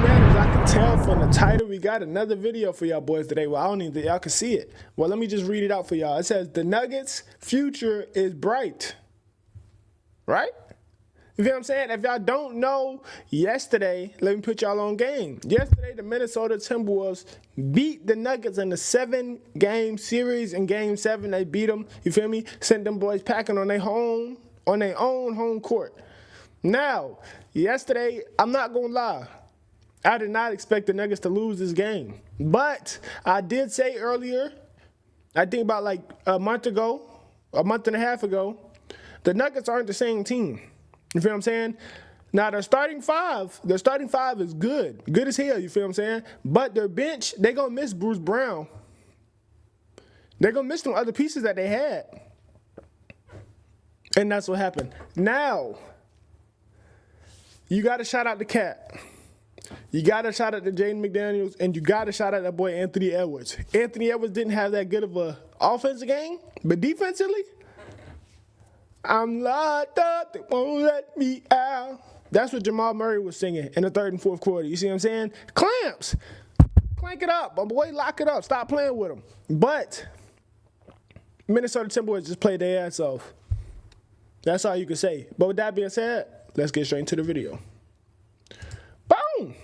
Man, as I can tell from the title, we got another video for y'all boys today. Well, I don't even think y'all can see it. Well, let me just read it out for y'all. It says, the Nuggets' future is bright. Right? You feel what I'm saying? If y'all don't know, yesterday, let me put y'all on game. Yesterday, the Minnesota Timberwolves beat the Nuggets in the 7-game series. In Game 7, they beat them. You feel me? Sent them boys packing on their own home court. Now, yesterday, I'm not going to lie. I did not expect the Nuggets to lose this game. But I did say earlier, I think about like a month and a half ago, the Nuggets aren't the same team. You feel what I'm saying? Now, their starting five is good. Good as hell, you feel what I'm saying? But their bench, they're going to miss Bruce Brown. They're going to miss them other pieces that they had. And that's what happened. Now, you got to shout out the Cat. You got to shout out to Jaden McDaniels, and you got to shout out that boy Anthony Edwards. Anthony Edwards didn't have that good of a offensive game, but defensively, I'm locked up, they won't let me out. That's what Jamal Murray was singing in the third and fourth quarter. You see what I'm saying? Clamps. Clank it up. My boy, lock it up. Stop playing with him. But Minnesota Timberwolves just played their ass off. That's all you can say. But with that being said, let's get straight into the video. Boom!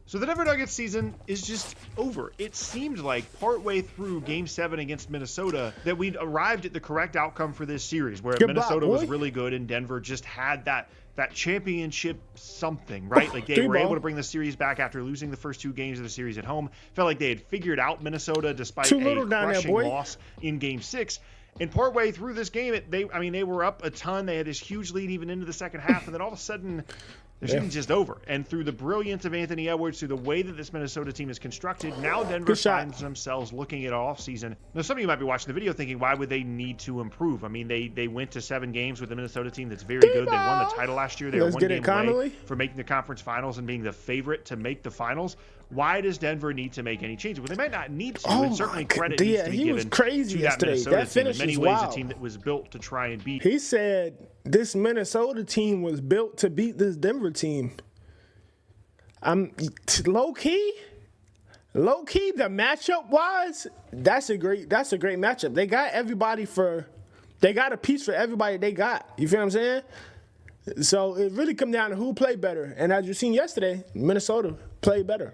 So the Denver Nuggets season is just over. It seemed like partway through Game 7 against Minnesota that we'd arrived at the correct outcome for this series, where Minnesota was really good and Denver just had that championship something, right? Like they were able to bring the series back after losing the first 2 games of the series at home. Felt like they had figured out Minnesota despite a crushing loss in Game 6. And partway through this game, they were up a ton. They had this huge lead even into the second half, and then all of a sudden, the season's just over. And through the brilliance of Anthony Edwards, through the way that this Minnesota team is constructed, now Denver finds themselves looking at offseason. Now, some of you might be watching the video thinking, why would they need to improve? I mean, they went to 7 games with the Minnesota team that's very good. They won the title last year. They were 1 game away from making the conference finals and being the favorite to make the finals. Why does Denver need to make any changes? Well, they might not need to, and certainly credit needs to be given to that Minnesota team. In many ways, a team that was built to try and beat. He said this Minnesota team was built to beat this Denver team. Low-key, the matchup wise, that's a great matchup. They got a piece for everybody they got. You feel what I'm saying? So it really comes down to who played better. And as you've seen yesterday, Minnesota played better.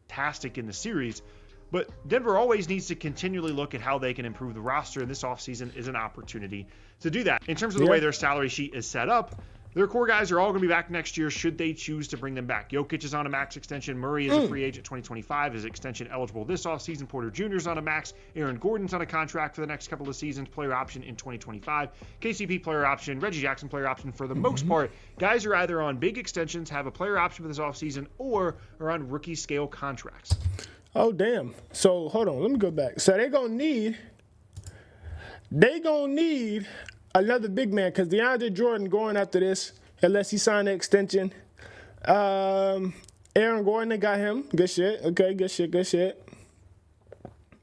Fantastic in the series, but Denver always needs to continually look at how they can improve the roster, and this offseason is an opportunity to do that. In terms of the way their salary sheet is set up, their core guys are all going to be back next year should they choose to bring them back. Jokic is on a max extension. Murray is a free agent 2025, is extension eligible this offseason. Porter Jr. is on a max. Aaron Gordon's on a contract for the next couple of seasons, player option in 2025. KCP player option, Reggie Jackson player option. For the most part, guys are either on big extensions, have a player option for this offseason, or are on rookie scale contracts. Oh, damn. So, hold on. Let me go back. So, they're going to need another big man, because DeAndre Jordan going after this, unless he signed an extension. Aaron Gordon, they got him. Good shit. Okay, good shit.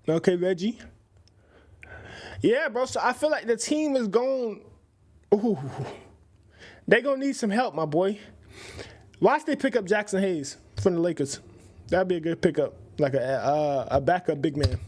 Okay, Reggie. Yeah, bro, so I feel like the team is going... Ooh. They're going to need some help, my boy. Watch they pick up Jackson Hayes from the Lakers. That'd be a good pickup, like a backup big man.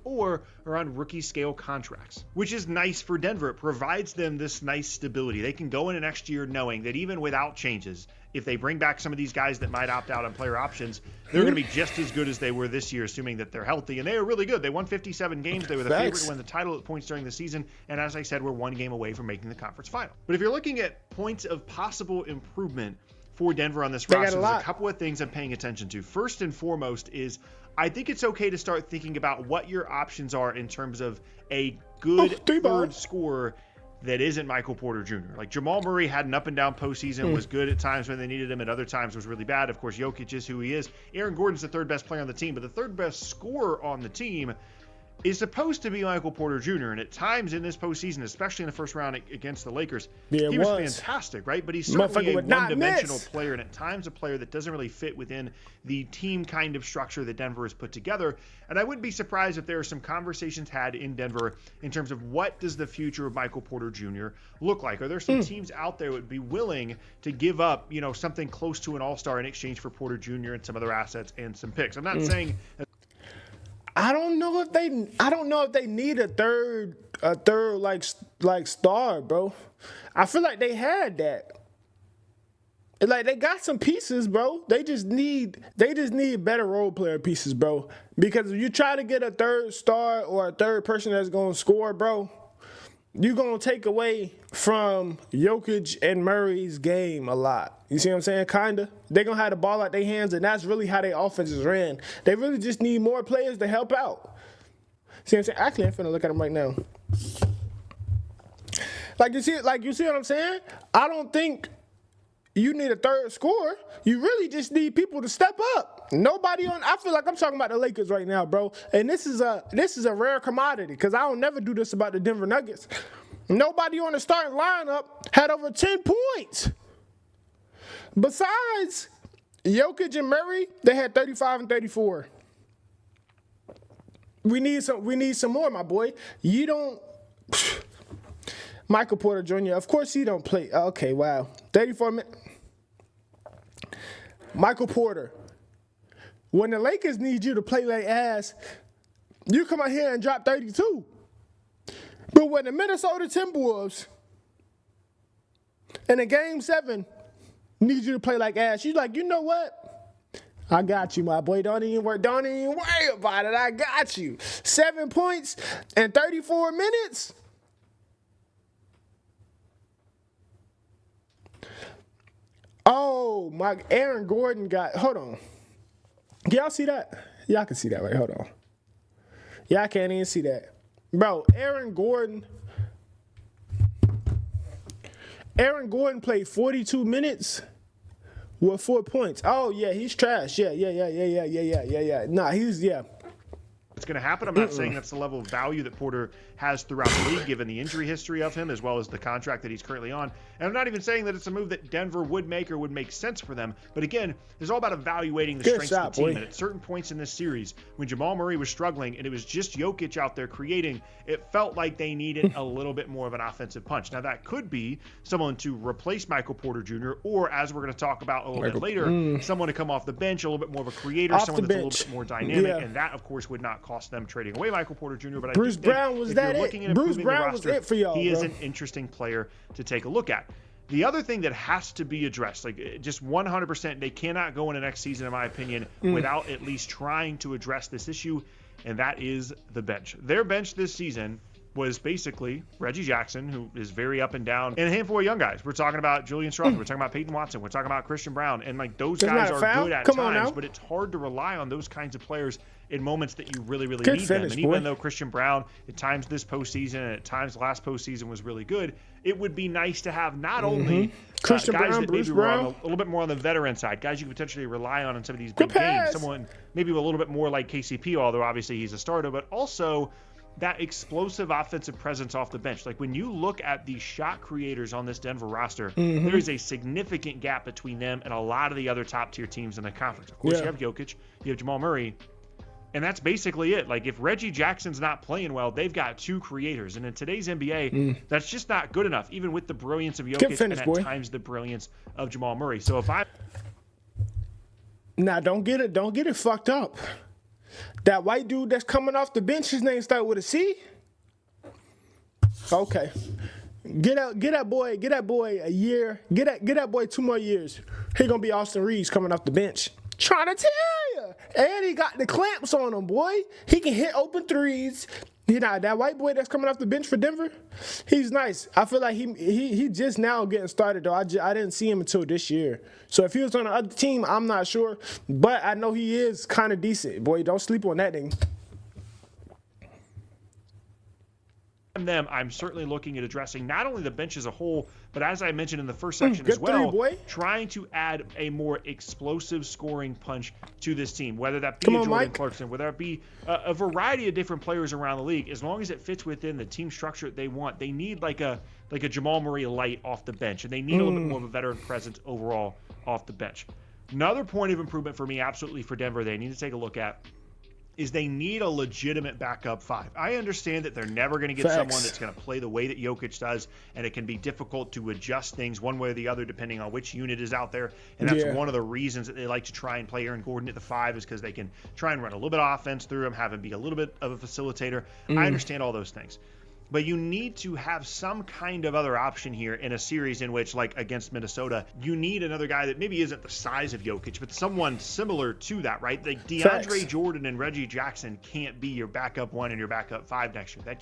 Or are on rookie scale contracts, which is nice for Denver. It provides them this nice stability. They can go into next year knowing that even without changes, if they bring back some of these guys that might opt out on player options, they're going to be just as good as they were this year, assuming that they're healthy. And they are really good. They won 57 games. They were the favorite to win the title at points during the season. And as I said, we're 1 game away from making the conference final. But if you're looking at points of possible improvement for Denver on this roster, there's a couple of things I'm paying attention to. First and foremost is I think it's okay to start thinking about what your options are in terms of a good third scorer that isn't Michael Porter Jr. Like Jamal Murray had an up and down postseason, was good at times when they needed him, at other times was really bad. Of course, Jokic is who he is. Aaron Gordon's the 3rd best player on the team, but the 3rd best scorer on the team is supposed to be Michael Porter Jr. And at times in this postseason, especially in the first round against the Lakers, he was fantastic, right? But he's certainly a one-dimensional player, and at times a player that doesn't really fit within the team kind of structure that Denver has put together. And I wouldn't be surprised if there are some conversations had in Denver in terms of what does the future of Michael Porter Jr. look like? Are there some teams out there that would be willing to give up, something close to an all-star in exchange for Porter Jr. and some other assets and some picks? I'm not saying that I don't know if they need a third like star, bro. I feel like they had that. Like they got some pieces, bro. They just need better role player pieces, bro. Because if you try to get a third star or a third person that's gonna score, bro, you're gonna take away from Jokic and Murray's game a lot. You see what I'm saying? Kinda. They're gonna have the ball out their hands, and that's really how their offenses ran. They really just need more players to help out. See what I'm saying? Actually, I'm finna look at them right now. You see what I'm saying? I don't think you need a third scorer. You really just need people to step up. I feel like I'm talking about the Lakers right now, bro. And this is a rare commodity because I don't never do this about the Denver Nuggets. Nobody on the starting lineup had over 10 points. Besides Jokic and Murray, they had 35 and 34. We need some more, my boy. You don't Michael Porter Jr., of course he don't play. Okay, wow. 34 minutes. Michael Porter. When the Lakers need you to play like ass, you come out here and drop 32. But when the Minnesota Timberwolves in a Game 7 need you to play like ass, you're like, you know what? I got you, my boy. Don't even worry about it. I got you. 7 points in 34 minutes. Oh, my Aaron Gordon hold on. Can y'all see that? Y'all can see that, right? Hold on. Y'all can't even see that. Bro, Aaron Gordon played 42 minutes with 4 points. Oh, yeah, he's trash. Yeah. Nah, it's going to happen. I'm not saying that's the level of value that Porter has throughout the league, given the injury history of him, as well as the contract that he's currently on. And I'm not even saying that it's a move that Denver would make or would make sense for them. But again, it's all about evaluating the strengths of the team. And at certain points in this series, when Jamal Murray was struggling and it was just Jokic out there creating, it felt like they needed a little bit more of an offensive punch. Now, that could be someone to replace Michael Porter Jr., or as we're going to talk about a little bit later, someone to come off the bench, a little bit more of a creator, someone that's a little bit more dynamic. Yeah. And that, of course, would not cost them trading away Michael Porter Jr. But Bruce Brown was that it. Bruce Brown was it for y'all. He is an interesting player to take a look at. The other thing that has to be addressed, like just 100%, they cannot go into next season, in my opinion, without at least trying to address this issue, and that is the bench. Their bench this season was basically Reggie Jackson, who is very up and down, and a handful of young guys. We're talking about Julian Strawther. We're talking about Peyton Watson. We're talking about Christian Brown. And like those guys are good at times, but it's hard to rely on those kinds of players in moments that you really, really need them. And even though Christian Brown at times this postseason and at times last postseason was really good, it would be nice to have not only guys that maybe were on a little bit more on the veteran side, guys you could potentially rely on in some of these big games, someone maybe a little bit more like KCP, although obviously he's a starter, but also that explosive offensive presence off the bench. Like when you look at the shot creators on this Denver roster, there is a significant gap between them and a lot of the other top tier teams in the conference. Of course, you have Jokic, you have Jamal Murray, and that's basically it. Like if Reggie Jackson's not playing well, they've got two creators. And in today's NBA, that's just not good enough, even with the brilliance of Jokic and at times the brilliance of Jamal Murray. So if I don't get it fucked up. That white dude that's coming off the bench, his name start with a C? Okay. Get that boy a year. Get that boy 2 more years. He gonna be Austin Reeves coming off the bench. Trying to tell you. And he got the clamps on him, boy. He can hit open threes. That white boy that's coming off the bench for Denver, he's nice. I feel like he just now getting started, though. I didn't see him until this year. So if he was on the other team, I'm not sure. But I know he is kind of decent. Boy, don't sleep on that thing. them, I'm certainly looking at addressing not only the bench as a whole, but as I mentioned in the first section as well, trying to add a more explosive scoring punch to this team, whether that be Jordan Clarkson, whether it be a variety of different players around the league, as long as it fits within the team structure that they want. They need like a Jamal Murray light off the bench, and they need a little bit more of a veteran presence overall off the bench. Another point of improvement for me, absolutely for Denver, they need to take a look at is they need a legitimate backup five. I understand that they're never going to get someone that's going to play the way that Jokic does, and it can be difficult to adjust things one way or the other depending on which unit is out there, and that's one of the reasons that they like to try and play Aaron Gordon at the five is because they can try and run a little bit of offense through him, have him be a little bit of a facilitator. I understand all those things. But you need to have some kind of other option here in a series in which, like against Minnesota, you need another guy that maybe isn't the size of Jokic, but someone similar to that, right? Like DeAndre Jordan and Reggie Jackson can't be your backup one and your backup five next year. That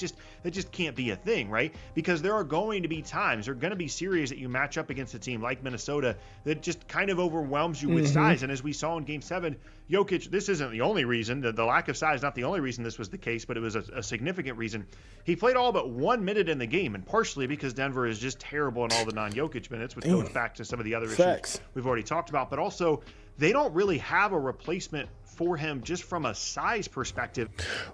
just can't be a thing, right? Because there are going to be times, there are going to be series that you match up against a team like Minnesota that just kind of overwhelms you with size. And as we saw in Game 7, Jokic, this isn't the only reason. The lack of size, not the only reason this was the case, but it was a significant reason. He played all but 1 minute in the game, and partially because Denver is just terrible in all the non-Jokic minutes, which goes back to some of the other issues we've already talked about. But also, they don't really have a replacement for him just from a size perspective.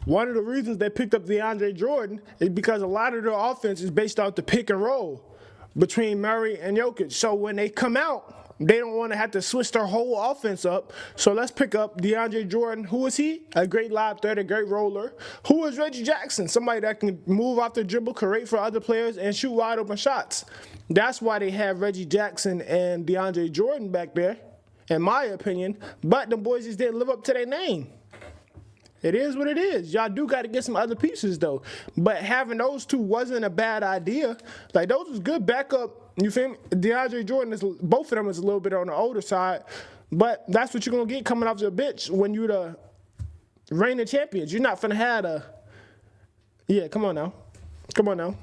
One of the reasons they picked up DeAndre Jordan is because a lot of their offense is based off the pick and roll between Murray and Jokic. So when they come out, they don't want to have to switch their whole offense up. So let's pick up DeAndre Jordan. Who is he? A great lob threat, a great roller. Who is Reggie Jackson? Somebody that can move off the dribble, create for other players, and shoot wide open shots. That's why they have Reggie Jackson and DeAndre Jordan back there, in my opinion. But the boys just didn't live up to their name. It is what it is. Y'all do got to get some other pieces, though. But having those two wasn't a bad idea. Like, those was good backup. You feel me? DeAndre Jordan, both of them is a little bit on the older side. But that's what you're going to get coming off the bench when you're the reigning champions. You're not finna have a... Yeah, come on now. Come on now.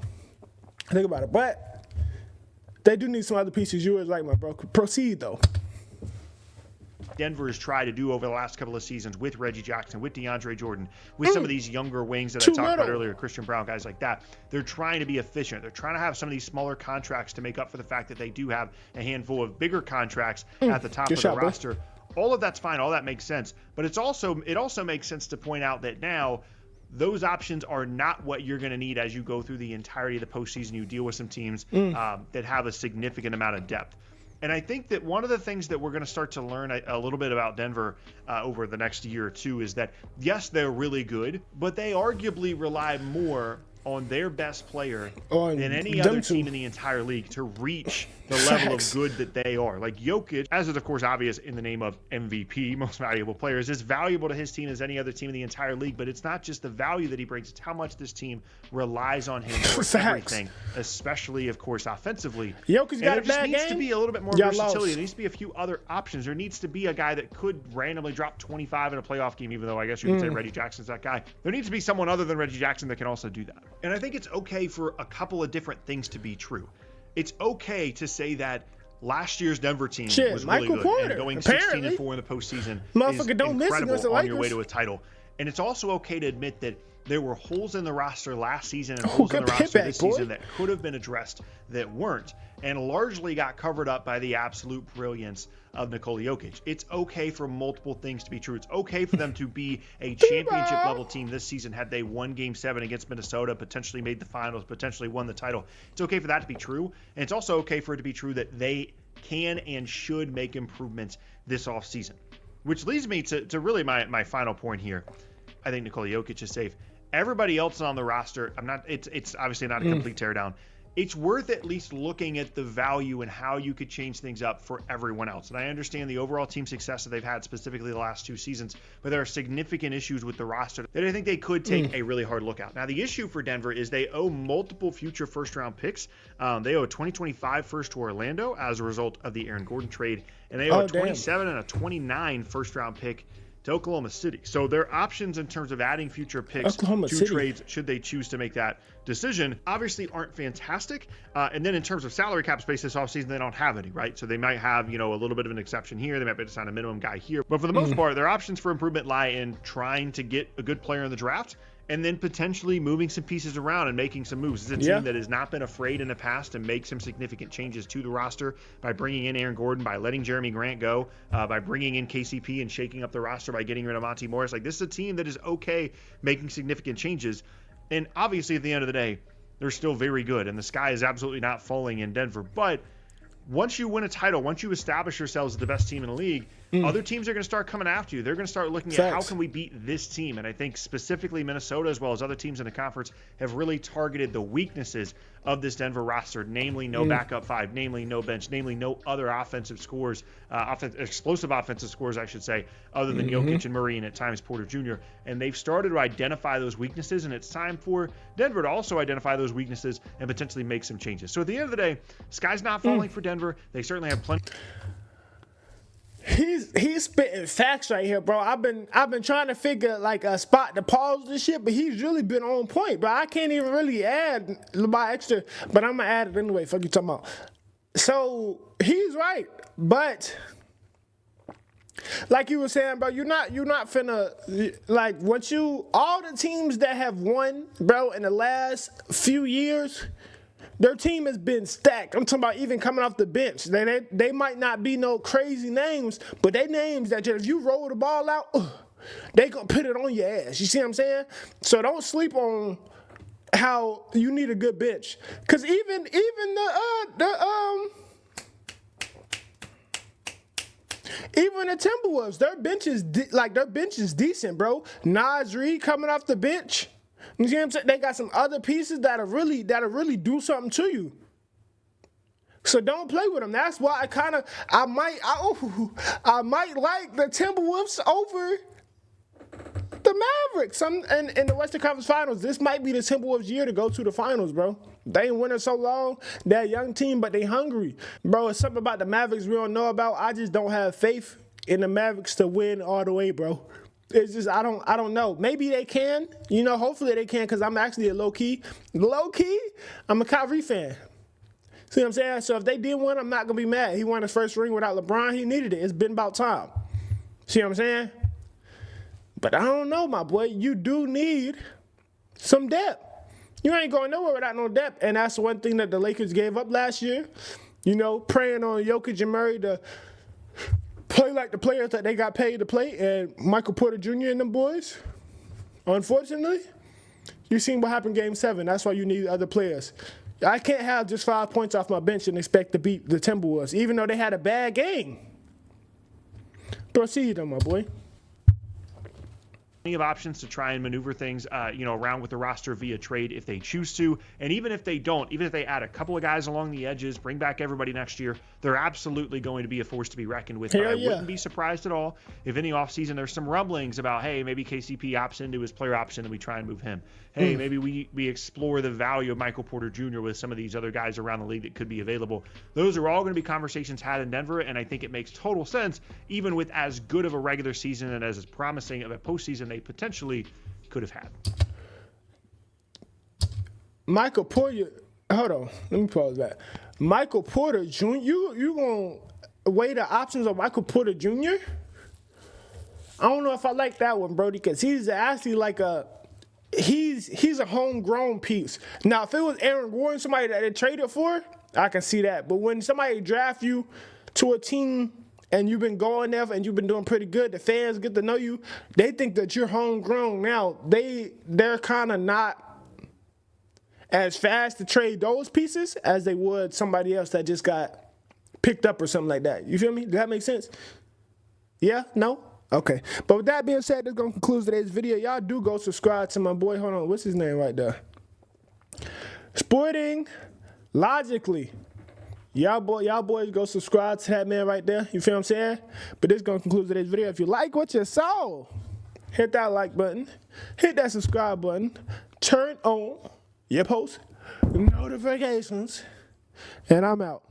Think about it. But they do need some other pieces. You was right, my bro. Proceed, though. Denver has tried to do over the last couple of seasons with Reggie Jackson, with DeAndre Jordan, with some of these younger wings that I talked about earlier, Christian Brown, guys like that. They're trying to be efficient. They're trying to have some of these smaller contracts to make up for the fact that they do have a handful of bigger contracts at the top of the roster. All of that's fine. All that makes sense. But it also makes sense to point out that now those options are not what you're going to need as you go through the entirety of the postseason. You deal with some teams that have a significant amount of depth. And I think that one of the things that we're going to start to learn a little bit about Denver over the next year or two is that, yes, they're really good, but they arguably rely more on their best player than any other team in the entire league to reach the level of good that they are. Like Jokic, as is of course obvious in the name of MVP, most valuable player, is as valuable to his team as any other team in the entire league, but it's not just the value that he brings, it's how much this team relies on him for everything, especially of course offensively. Jokic got a bad game. There just needs to be a little bit more versatility. There needs to be a few other options. There needs to be a guy that could randomly drop 25 in a playoff game, even though I guess you could say Reggie Jackson's that guy. There needs to be someone other than Reggie Jackson that can also do that. And I think it's okay for a couple of different things to be true. It's okay to say that last year's Denver team was really good, and going 16-4 in the postseason is incredible on your way to a title. And it's also okay to admit that there were holes in the roster last season and holes in the roster this season that could have been addressed that weren't, and largely got covered up by the absolute brilliance of Nikola Jokic. It's okay for multiple things to be true. It's okay for them to be a championship level team this season had they won Game 7 against Minnesota, potentially made the finals, potentially won the title. It's okay for that to be true, and it's also okay for it to be true that they can and should make improvements this offseason. Which leads me to really my final point here. I think Nikola Jokic is safe. Everybody else on the roster, it's obviously not a complete teardown. It's worth at least looking at the value and how you could change things up for everyone else. And I understand the overall team success that they've had, specifically the last 2 seasons, but there are significant issues with the roster that I think they could take a really hard look at. Now, the issue for Denver is they owe multiple future first-round picks. They owe a 2025 first to Orlando as a result of the Aaron Gordon trade, and they owe a 27 and a 29 first-round pick to Oklahoma City. So their options in terms of adding future picks to trades, should they choose to make that decision, obviously aren't fantastic. And then in terms of salary cap space this offseason, they don't have any, right? So they might have, a little bit of an exception here. They might be able to sign a minimum guy here. But for the most part, their options for improvement lie in trying to get a good player in the draft and then potentially moving some pieces around and making some moves. It's a team that has not been afraid in the past to make some significant changes to the roster by bringing in Aaron Gordon, by letting Jeremy Grant go, by bringing in KCP and shaking up the roster by getting rid of Monty Morris. Like, this is a team that is okay making significant changes. And obviously, at the end of the day, they're still very good, and the sky is absolutely not falling in Denver. But once you win a title, once you establish yourselves as the best team in the league, other teams are going to start coming after you. They're going to start looking at how can we beat this team. And I think specifically Minnesota, as well as other teams in the conference, have really targeted the weaknesses of this Denver roster, namely no backup five, namely no bench, namely no other offensive scores, explosive offensive scores, I should say, other than Jokic and Murray and at times Porter Jr. And they've started to identify those weaknesses, and it's time for Denver to also identify those weaknesses and potentially make some changes. So at the end of the day, sky's not falling for Denver. They certainly have plenty. He's spitting facts right here, bro. I've been trying to figure like a spot to pause this shit, but he's really been on point, bro. I can't even really add my extra, but I'm gonna add it anyway. Fuck you talking about. So he's right, but like you were saying, bro, you're not finna like once you all the teams that have won, bro, in the last few years. Their team has been stacked. I'm talking about even coming off the bench. They might not be no crazy names, but they names that if you roll the ball out, they gonna put it on your ass. You see what I'm saying? So don't sleep on how you need a good bench. Cause even the Timberwolves, their bench is decent, bro. Nas Reed coming off the bench. You see what I'm saying? They got some other pieces that'll really do something to you. So don't play with them. That's why I might like the Timberwolves over the Mavericks. And in the Western Conference Finals, this might be the Timberwolves' year to go to the finals, bro. They ain't winning so long. They're a young team, but they hungry. Bro, it's something about the Mavericks we don't know about. I just don't have faith in the Mavericks to win all the way, bro. It's just I don't know. Maybe they can. You know, hopefully they can, because I'm actually a low-key, I'm a Kyrie fan. See what I'm saying? So if they did win, I'm not going to be mad. He won his first ring without LeBron. He needed it. It's been about time. See what I'm saying? But I don't know, my boy. You do need some depth. You ain't going nowhere without no depth. And that's one thing that the Lakers gave up last year. You know, preying on Jokic and Murray to play like the players that they got paid to play, and Michael Porter Jr. and them boys. Unfortunately, you seen what happened in Game 7. That's why you need other players. I can't have just 5 points off my bench and expect to beat the Timberwolves, even though they had a bad game. Proceed, my boy. Of options to try and maneuver things, around with the roster via trade if they choose to. And even if they don't, even if they add a couple of guys along the edges, bring back everybody next year, they're absolutely going to be a force to be reckoned with. But I wouldn't be surprised at all if in the offseason there's some rumblings about, hey, maybe KCP opts into his player option and we try and move him. Hey, maybe we explore the value of Michael Porter Jr. with some of these other guys around the league that could be available. Those are all going to be conversations had in Denver, and I think it makes total sense, even with as good of a regular season and as promising of a postseason they potentially could have had. Michael Porter, hold on, let me pause that. Michael Porter Jr., you gonna weigh the options of Michael Porter Jr.? I don't know if I like that one, Brody, because he's actually like he's a homegrown piece. Now, if it was Aaron Gordon, somebody that they traded for, I can see that. But when somebody draft you to a team and you've been going there and you've been doing pretty good, the fans get to know you, they think that you're homegrown. Now, they're kind of not as fast to trade those pieces as they would somebody else that just got picked up or something like that. You feel me? Does that make sense? Yeah? No? Okay. But with that being said, that's going to conclude today's video. Y'all do go subscribe to my boy. Hold on. What's his name right there? Sporting Logically. Y'all boys go subscribe to that man right there. You feel what I'm saying? But this is going to conclude today's video. If you like what you saw, hit that like button. Hit that subscribe button. Turn on your post notifications. And I'm out.